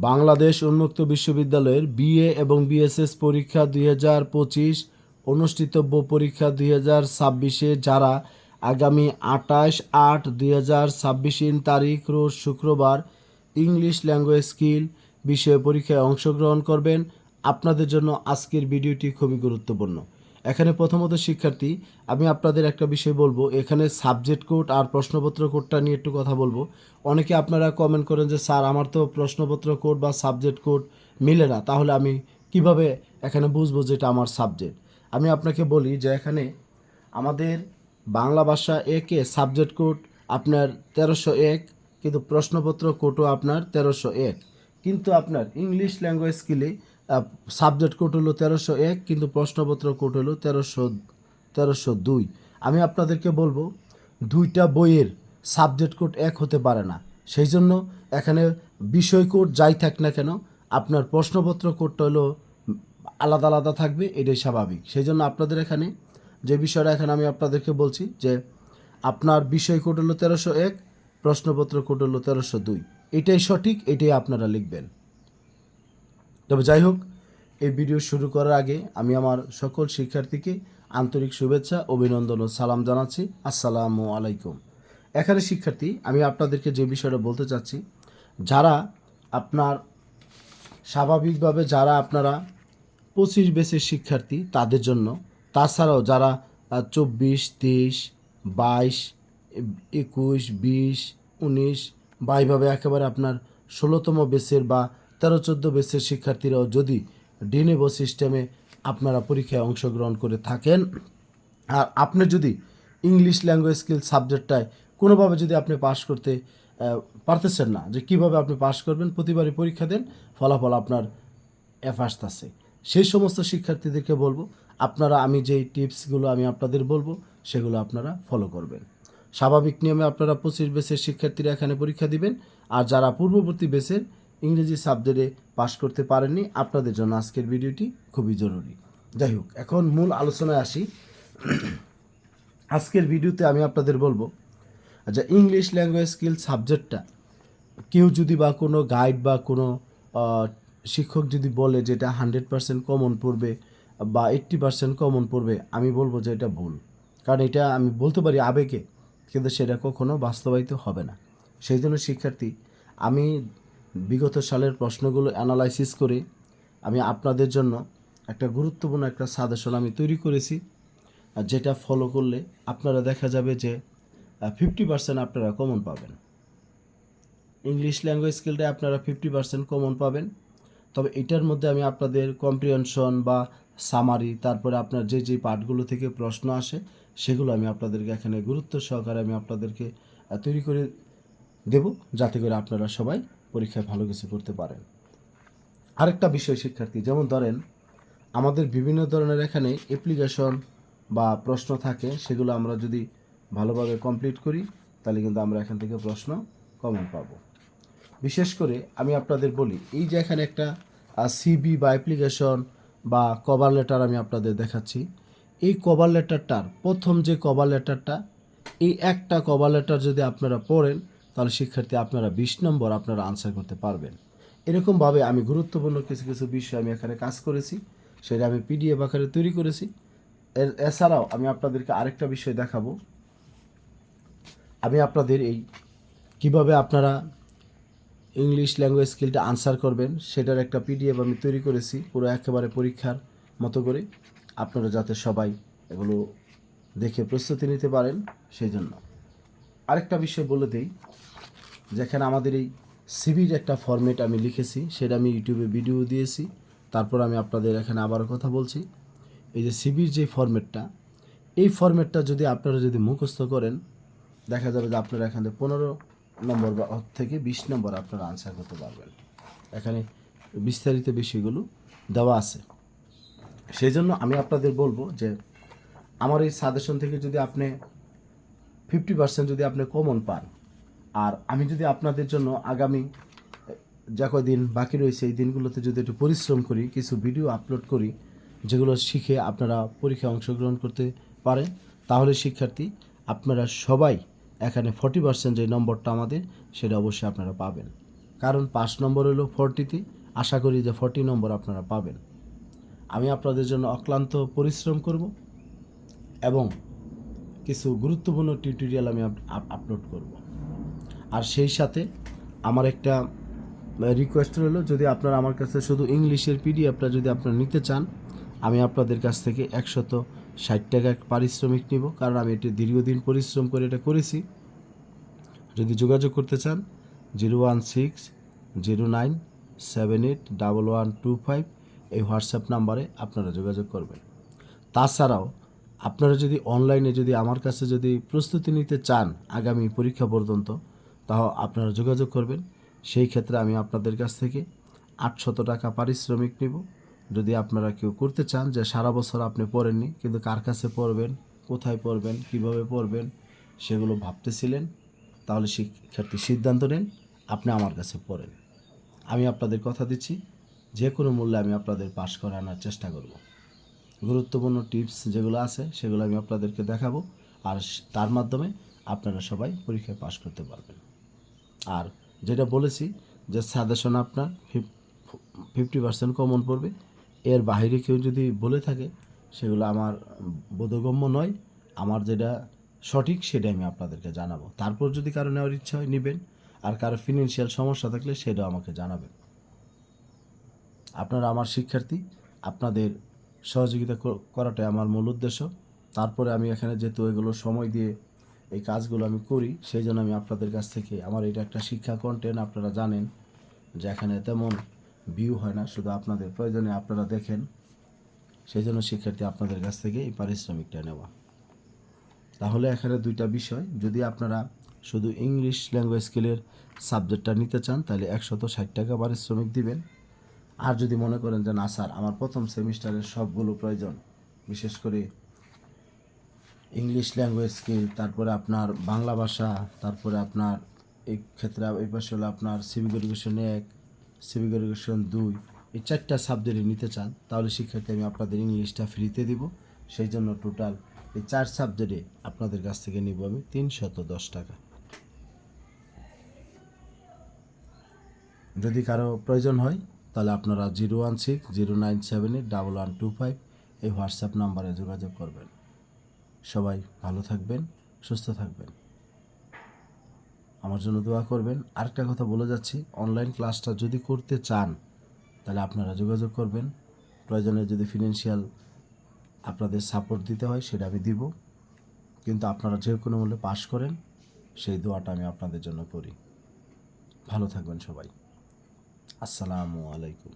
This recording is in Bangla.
বাংলাদেশ উন্মুক্ত বিশ্ববিদ্যালয়ের বিএ এবং বিএসএস পরীক্ষা 2025 অনুষ্ঠিতব্য পরীক্ষা 2026-এ যারা আগামী 28/8/2026 তারিখ রোজ শুক্রবার ইংলিশ ল্যাঙ্গুয়েজ স্কিল বিষয়ে পরীক্ষায় অংশগ্রহণ করবেন, আপনাদের জন্য আজকের ভিডিওটি খুবই গুরুত্বপূর্ণ। এখানে প্রথমত শিক্ষার্থী, আমি আপনাদের একটা বিষয় বলবো, এখানে সাবজেক্ট কোড আর প্রশ্নপত্র কোডটা নিয়ে একটু কথা বলবো। অনেকে আপনারা কমেন্ট করেন যে স্যার আমার তো প্রশ্নপত্র কোড বা সাবজেক্ট কোড মিলে না, তাহলে আমি কিভাবে এখানে বুঝবো যে এটা আমার সাবজেক্ট। আমি আপনাকে বলি যে এখানে আমাদের বাংলা ভাষা একে সাবজেক্ট কোড আপনার 1301, কিন্তু প্রশ্নপত্র কোডও আপনার 1301। কিন্তু আপনার ইংলিশ ল্যাঙ্গুয়েজ স্কিলে সাবজেক্ট কোড হলো 1301, কিন্তু প্রশ্নপত্র কোড হলো 1302। আমি আপনাদেরকে বলবো দুইটা বইয়ের সাবজেক্ট কোড এক হতে পারে না, সেই জন্য এখানে বিষয় কোড যাই থাক না কেন আপনার প্রশ্নপত্র কোডটা হলো আলাদা আলাদা থাকবে, এটাই স্বাভাবিক। সেই জন্য আপনাদের এখানে যে বিষয়টা এখানে আমি আপনাদেরকে বলছি যে আপনার বিষয় কোড হলো 1301, প্রশ্নপত্র কোড হলো 1302, এটাই সঠিক, এটাই আপনারা লিখবেন। তবে যাই হোক, এই ভিডিও শুরু করার আগে আমি আমার সকল শিক্ষার্থীকে আন্তরিক শুভেচ্ছা, অভিনন্দন ও সালাম জানাচ্ছি। আসসালামু আলাইকুম। এখানে শিক্ষার্থী, আমি আপনাদেরকে যে বিষয়টা বলতে চাচ্ছি, যারা আপনার স্বাভাবিকভাবে যারা আপনারা 25 বেসের শিক্ষার্থী তাদের জন্য, তাছাড়াও যারা 24, 23, 22, 21, 20, 19 বা এইভাবে একেবারে আপনার 16তম বেসের বা 13-14 বেসের শিক্ষার্থীরাও যদি ডিনেবো সিস্টেমে আপনারা পরীক্ষায় অংশগ্রহণ করে থাকেন, আর আপনি যদি ইংলিশ ল্যাঙ্গুয়েজ স্কিল সাবজেক্টটায় কোনোভাবে যদি আপনি পাশ করতে পারতেছেন না, যে কীভাবে আপনি পাশ করবেন, প্রতিবারই পরীক্ষা দেন, ফলাফল আপনার এফ আসতেছে, সেই সমস্ত শিক্ষার্থীদেরকে বলবো আপনারা, আমি যেই টিপসগুলো আমি আপনাদের বলবো সেগুলো আপনারা ফলো করবেন। স্বাভাবিক নিয়মে আপনারা 25 বেসের শিক্ষার্থীরা এখানে পরীক্ষা দিবেন, আর যারা পূর্ববর্তী বেসের ইংরেজি সাবজেক্টে পাশ করতে পারেননি, আপনাদের জন্য আজকের ভিডিওটি খুবই জরুরি। যাই হোক, এখন মূল আলোচনায় আসি। আজকের ভিডিওতে আমি আপনাদের বলবো যে ইংলিশ ল্যাঙ্গুয়েজ স্কিল সাবজেক্টটা কেউ যদি বা কোনো গাইড বা কোনো শিক্ষক যদি বলে যে এটা 100% কমন পড়বে বা 80% কমন পড়বে, আমি বলবো যে এটা ভুল। কারণ এটা আমি বলতে পারি আবেগে, কিন্তু সেটা কখনো বাস্তবায়িত হবে না। সেই জন্য শিক্ষার্থী, আমি বিগত সালের প্রশ্নগুলো অ্যানালাইসিস করে আমি আপনাদের জন্য একটা গুরুত্বপূর্ণ একটা সাজেশন আমি তৈরি করেছি, যেটা ফলো করলে আপনারা দেখা যাবে যে 50% আপনারা কমন পাবেন। ইংলিশ ল্যাঙ্গুয়েজ স্কিলটা আপনারা 50% কমন পাবেন। তবে এটার মধ্যে আমি আপনাদের কম্প্রিহেনশন বা সামারি, তারপরে আপনার যে যে পার্টগুলো থেকে প্রশ্ন আসে সেগুলো আমি আপনাদেরকে এখানে গুরুত্ব সহকারে আমি আপনাদেরকে তৈরি করে দেব, যাতে করে আপনারা সবাই পরীক্ষায় ভালো কিছু করতে পারেন। আরেকটা বিষয় শিক্ষার্থী, যেমন ধরেন আমাদের বিভিন্ন ধরনের এখানে অ্যাপ্লিকেশন বা প্রশ্ন থাকে, সেগুলো আমরা যদি ভালোভাবে কমপ্লিট করি তাহলে কিন্তু আমরা এখান থেকে প্রশ্ন কমন পাবো। বিশেষ করে আমি আপনাদের বলি, এই যে এখানে একটা সিবি বা অ্যাপ্লিকেশন বা কভার লেটার আমি আপনাদের দেখাচ্ছি, এই কভার লেটারটার প্রথম যে কভার লেটারটা, এই একটা কভার লেটার যদি আপনারা পড়েন তাহলে শিক্ষার্থী আপনারা 20 নম্বর আপনারা আনসার করতে পারবেন। এরকমভাবে আমি গুরুত্বপূর্ণ কিছু কিছু বিষয় আমি এখানে কাজ করেছি, সেটা আমি পিডিএফ আকারে তৈরি করেছি। এছাড়াও আমি আপনাদেরকে আরেকটা বিষয় দেখাবো, আমি আপনাদের এই কিভাবে আপনারা ইংলিশ ল্যাঙ্গুয়েজ স্কিলটা আনসার করবেন সেটার একটা পিডিএফ আমি তৈরি করেছি, পুরো একেবারে পরীক্ষার মতো করে, আপনারা যাতে সবাই এগুলো দেখে প্রস্তুতি নিতে পারেন। সেই জন্য আরেকটা বিষয় বলে দিই, যেখানে আমাদের এই সিভির একটা ফরম্যাট আমি লিখেছি, সেটা আমি ইউটিউবে ভিডিও দিয়েছি, তারপর আমি আপনাদের এখানে আবারও কথা বলছি। এই যে সিভির যে ফরম্যাটটা, এই ফরম্যাটটা যদি আপনারা যদি মুখস্থ করেন, দেখা যাবে যে আপনারা এখানে 15 নম্বর বা থেকে 20 নম্বর আপনারা আনসার করতে পারবেন। এখানে বিস্তারিত বিষয়গুলো দেওয়া আছে। সেই জন্য আমি আপনাদের বলবো যে আমার এই সাজেশন থেকে যদি আপনি 50% যদি আপনি কমন পান, আর আমি যদি আপনাদের জন্য আগামী যা কয়দিন বাকি রয়েছে এই দিনগুলোতে যদি একটু পরিশ্রম করি, কিছু ভিডিও আপলোড করি, যেগুলো শিখে আপনারা পরীক্ষায় অংশগ্রহণ করতে পারেন, তাহলে শিক্ষার্থী আপনারা সবাই এখানে 40% যে নম্বরটা আমাদের, সেটা অবশ্যই আপনারা পাবেন। কারণ 5 নম্বর হলো 40তে, আশা করি যে 40 নম্বর আপনারা পাবেন। আমি আপনাদের জন্য অক্লান্ত পরিশ্রম করব এবং কিছু গুরুত্বপূর্ণ টিউটোরিয়াল আমি আপলোড করব। আর সেই সাথে আমার একটা রিকোয়েস্ট রইল, যদি আপনারা আমার কাছে শুধু ইংলিশের পিডিএফটা যদি আপনারা নিতে চান, আমি আপনাদের কাছ থেকে 160 টাকা পারিশ্রমিক নিব, কারণ আমি এটি দীর্ঘদিন পরিশ্রম করে এটা করেছি। যদি যোগাযোগ করতে চান 01609781125 এই হোয়াটসঅ্যাপ নাম্বারে আপনারা যোগাযোগ করবেন। তাছাড়াও আপনারা যদি অনলাইনে যদি আমার কাছে যদি প্রস্তুতি নিতে চান আগামী পরীক্ষা পর্যন্ত, তাও আপনারা যোগাযোগ করবেন। সেই ক্ষেত্রে আমি আপনাদের কাছ থেকে 800 টাকা পারিশ্রমিক নিব। যদি আপনারা কেউ করতে চান যে সারা বছর আপনি পড়েননি, কিন্তু কার কাছে পড়বেন, কোথায় পড়বেন, কিভাবে পড়বেন সেগুলো ভাবতেছিলেন, তাহলে শিক্ষার্থী সিদ্ধান্ত নেন, আপনি আমার কাছে পড়েন। আমি আপনাদের কথা দিচ্ছি, যে কোনো মূল্যে আমি আপনাদের পাশ করে আনার চেষ্টা করব। গুরুত্বপূর্ণ টিপস যেগুলো আছে সেগুলো আমি আপনাদেরকে দেখাবো, আর তার মাধ্যমে আপনারা সবাই পরীক্ষায় পাশ করতে পারবেন। আর যেটা বলেছি যে সাজেশন আপনার 50% কমন পড়বে, এর বাইরে কেউ যদি বলে থাকে সেগুলো আমার বোধগম্য নয়। আমার যেটা সঠিক সেটা আমি আপনাদেরকে জানাবো। তারপর যদি কারো নেওয়ার ইচ্ছা হয় নেবেন, আর কারো ফিনান্সিয়াল সমস্যা থাকলে সেটাও আমাকে জানাবেন। আপনারা আমার শিক্ষার্থী, আপনাদের সহযোগিতা করাটাই আমার মূল উদ্দেশ্য। তারপরে আমি এখানে যেহেতু এগুলো সময় দিয়ে এই কাজগুলো আমি করি, সেই জন্য আমি আপনাদের কাছ থেকে, আমার এটা একটা শিক্ষা কন্টেন্ট, আপনারা জানেন যে এখানে তেমন ভিউ হয় না, শুধু আপনাদের প্রয়োজনে আপনারা দেখেন, সেই জন্য শিক্ষার্থী আপনাদের কাছ থেকে এই পারিশ্রমিকটা নেওয়া। তাহলে এখানে দুইটা বিষয়, যদি আপনারা শুধু ইংলিশ ল্যাঙ্গুয়েজ স্কিলের সাবজেক্টটা নিতে চান তাহলে 160 টাকা পারিশ্রমিক দিবেন। আর যদি মনে করেন যে না স্যার আমার প্রথম সেমিস্টারের সবগুলো প্রয়োজন, বিশেষ করে ইংলিশ ল্যাঙ্গুয়েজ স্কিল, তারপরে আপনার বাংলা ভাষা, তারপরে আপনার এই ক্ষেত্রে এই পাশে হলো আপনার সিভিক এডুকেশন 1, সিভিক এডুকেশন 2, এই 4টা সাবজেক্টে নিতে চান, তাহলে শিক্ষার্থী আমি আপনাদের ইংলিশটা ফ্রিতে দিব। সেই জন্য টোটাল এই 4 সাবজেক্টে আপনাদের কাছ থেকে নিব আমি 310 টাকা। যদি কারো প্রয়োজন হয় তাহলে আপনারা 01609781125 এই হোয়াটসঅ্যাপ নাম্বারে যোগাযোগ করবেন। সবাই ভালো থাকবেন, সুস্থ থাকবেন, আমার জন্য দোয়া করবেন। আরেকটা কথা বলে যাচ্ছি, অনলাইন ক্লাসটা যদি করতে চান তাহলে আপনারা যোগাযোগ করবেন। প্রয়োজনে যদি ফিনান্সিয়াল আপনাদের সাপোর্ট দিতে হয় সেটা আমি দিব, কিন্তু আপনারা যে কোনো মূল্যে পাশ করেন সেই দোয়াটা আমি আপনাদের জন্য করি। ভালো থাকবেন সবাই। আসসালামু আলাইকুম।